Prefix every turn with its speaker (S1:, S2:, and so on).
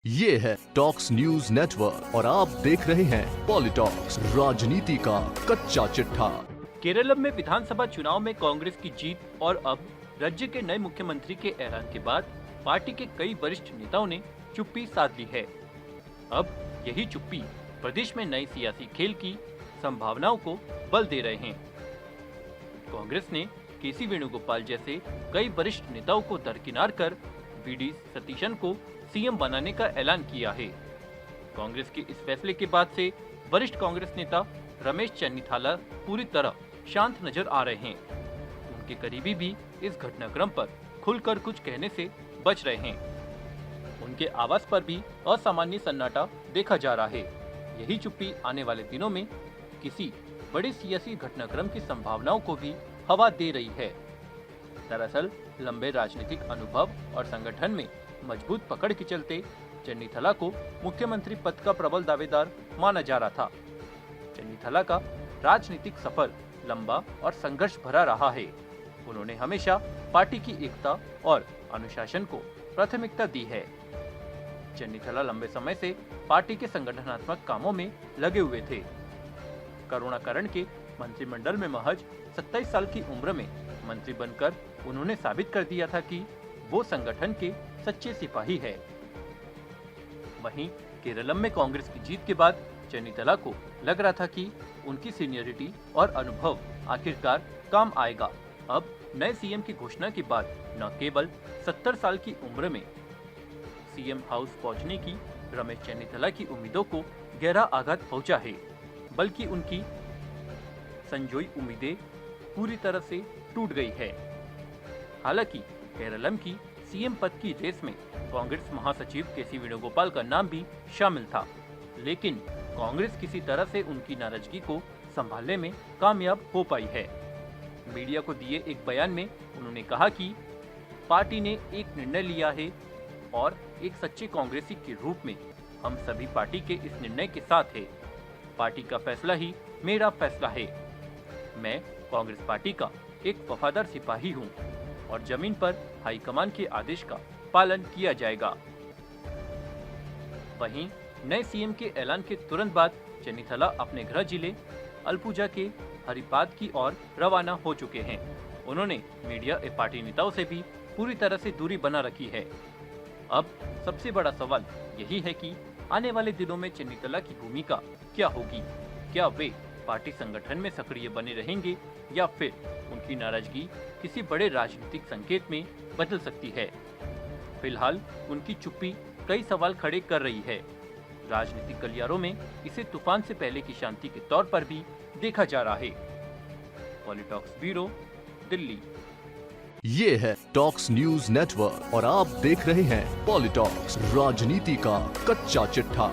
S1: ये है talks news network और आप देख रहे हैं पॉलिटॉक्स, राजनीति का कच्चा चिट्ठा।
S2: केरलम में विधानसभा चुनाव में कांग्रेस की जीत और अब राज्य के नए मुख्यमंत्री के ऐलान के बाद पार्टी के कई वरिष्ठ नेताओं ने चुप्पी साध ली है। अब यही चुप्पी प्रदेश में नए सियासी खेल की संभावनाओं को बल दे रहे हैं। कांग्रेस ने केसी वेणुगोपाल जैसे कई वरिष्ठ नेताओं को दरकिनार कर वीडी सतीशन को सीएम बनाने का ऐलान किया है। कांग्रेस के इस फैसले के बाद से वरिष्ठ कांग्रेस नेता रमेश चन्नीथाला पूरी तरह शांत नजर आ रहे हैं। उनके करीबी भी इस घटनाक्रम पर खुलकर कुछ कहने से बच रहे हैं। उनके आवास पर भी असामान्य सन्नाटा देखा जा रहा है। यही चुप्पी आने वाले दिनों में किसी बड़े सियासी घटनाक्रम की संभावनाओं को भी हवा दे रही है। दरअसल लंबे राजनीतिक अनुभव और संगठन में मजबूत पकड़ के चलते चन्नीथला को मुख्यमंत्री पद का प्रबल दावेदार माना जा रहा था। चन्नीथला का राजनीतिक सफर लंबा और संघर्ष भरा रहा है। उन्होंने हमेशा पार्टी की एकता और अनुशासन को प्राथमिकता दी है। चन्नीथला लंबे समय से पार्टी के संगठनात्मक कामों में लगे हुए थे। करुणाकरण के मंत्रिमंडल में महज 27 साल की उम्र में मंत्री बनकर उन्होंने साबित कर दिया था कि वो संगठन के सच्चे सिपाही है। वहीं केरलम में कांग्रेस की जीत के बाद चन्नीथला को लग रहा था कि उनकी सीनियरिटी और अनुभव आखिरकार काम आएगा। अब नए सीएम की घोषणा के बाद न केवल 70 साल की उम्र में सीएम हाउस पहुंचने की रमेश चन्नीथला की उम्मीदों को गहरा आघात पहुंचा है, बल्कि उनकी संजोई उम्मीदें पूरी तरह से टूट गई है। हालांकि केरलम की सीएम पद की रेस में कांग्रेस महासचिव केसी वेणुगोपाल का नाम भी शामिल था, लेकिन कांग्रेस किसी तरह से उनकी नाराजगी को संभालने में कामयाब हो पाई है। मीडिया को दिए एक बयान में उन्होंने कहा कि पार्टी ने एक निर्णय लिया है और एक सच्चे कांग्रेसी के रूप में हम सभी पार्टी के इस निर्णय के साथ है। पार्टी का फैसला ही मेरा फैसला है। मैं कांग्रेस पार्टी का एक वफादार सिपाही हूं और जमीन पर हाईकमान के आदेश का पालन किया जाएगा। वहीं नए सीएम के ऐलान के तुरंत बाद चन्नीथला अपने गृह जिले अलपुजा के हरिपाद की ओर रवाना हो चुके हैं। उन्होंने मीडिया और पार्टी नेताओं से भी पूरी तरह से दूरी बना रखी है। अब सबसे बड़ा सवाल यही है कि आने वाले दिनों में चन्नीथला की भूमिका क्या होगी। क्या वे पार्टी संगठन में सक्रिय बने रहेंगे या फिर उनकी नाराजगी किसी बड़े राजनीतिक संकेत में बदल सकती है। फिलहाल उनकी चुप्पी कई सवाल खड़े कर रही है। राजनीतिक गलियारों में इसे तूफान से पहले की शांति के तौर पर भी देखा जा रहा है। पॉलिटॉक्स ब्यूरो, दिल्ली।
S1: ये है टॉक्स न्यूज नेटवर्क और आप देख रहे हैं पॉलिटॉक्स, राजनीति का कच्चा चिट्ठा।